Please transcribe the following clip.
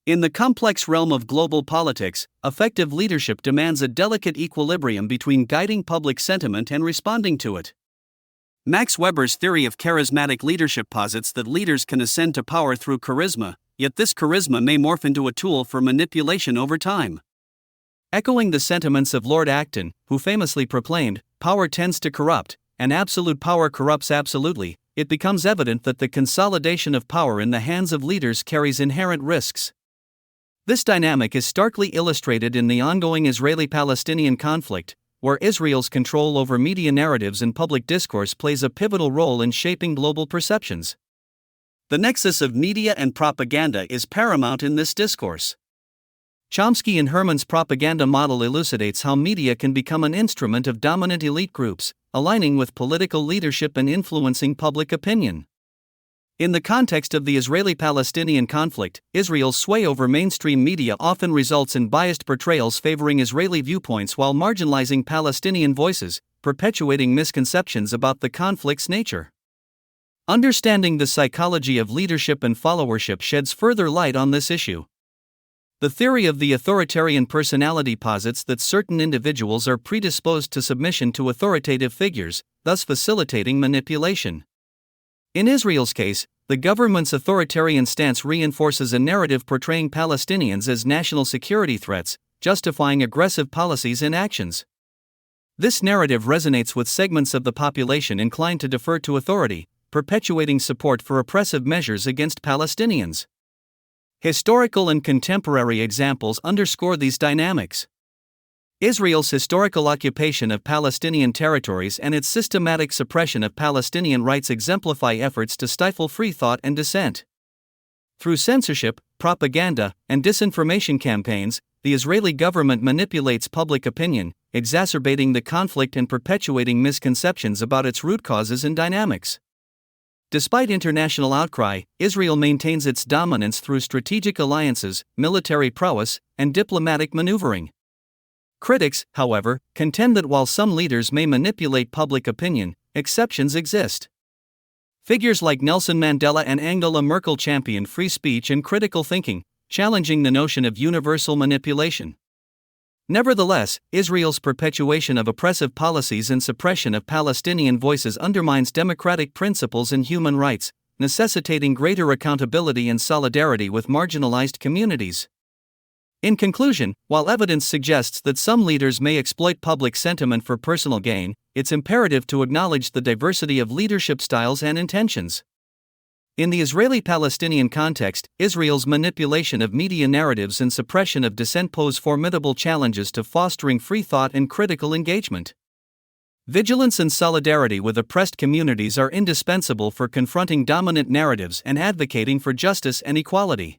In the complex realm of global politics, effective leadership demands a delicate equilibrium between guiding public sentiment and responding to it. Max Weber's theory of charismatic leadership posits that leaders can ascend to power through charisma, yet this charisma may morph into a tool for manipulation over time. Echoing the sentiments of Lord Acton, who famously proclaimed, "Power tends to corrupt, and absolute power corrupts absolutely," it becomes evident that the consolidation of power in the hands of leaders carries inherent risks. This dynamic is starkly illustrated in the ongoing Israeli-Palestinian conflict, where Israel's control over media narratives and public discourse plays a pivotal role in shaping global perceptions. The nexus of media and propaganda is paramount in this discourse. Chomsky and Herman's propaganda model elucidates how media can become an instrument of dominant elite groups, aligning with political leadership and influencing public opinion. In the context of the Israeli-Palestinian conflict, Israel's sway over mainstream media often results in biased portrayals favoring Israeli viewpoints while marginalizing Palestinian voices, perpetuating misconceptions about the conflict's nature. Understanding the psychology of leadership and followership sheds further light on this issue. The theory of the authoritarian personality posits that certain individuals are predisposed to submission to authoritative figures, thus facilitating manipulation. In Israel's case, the government's authoritarian stance reinforces a narrative portraying Palestinians as national security threats, justifying aggressive policies and actions. This narrative resonates with segments of the population inclined to defer to authority, perpetuating support for oppressive measures against Palestinians. Historical and contemporary examples underscore these dynamics. Israel's historical occupation of Palestinian territories and its systematic suppression of Palestinian rights exemplify efforts to stifle free thought and dissent. Through censorship, propaganda, and disinformation campaigns, the Israeli government manipulates public opinion, exacerbating the conflict and perpetuating misconceptions about its root causes and dynamics. Despite international outcry, Israel maintains its dominance through strategic alliances, military prowess, and diplomatic maneuvering. Critics, however, contend that while some leaders may manipulate public opinion, exceptions exist. Figures like Nelson Mandela and Angela Merkel championed free speech and critical thinking, challenging the notion of universal manipulation. Nevertheless, Israel's perpetuation of oppressive policies and suppression of Palestinian voices undermines democratic principles and human rights, necessitating greater accountability and solidarity with marginalized communities. In conclusion, while evidence suggests that some leaders may exploit public sentiment for personal gain, it's imperative to acknowledge the diversity of leadership styles and intentions. In the Israeli-Palestinian context, Israel's manipulation of media narratives and suppression of dissent pose formidable challenges to fostering free thought and critical engagement. Vigilance and solidarity with oppressed communities are indispensable for confronting dominant narratives and advocating for justice and equality.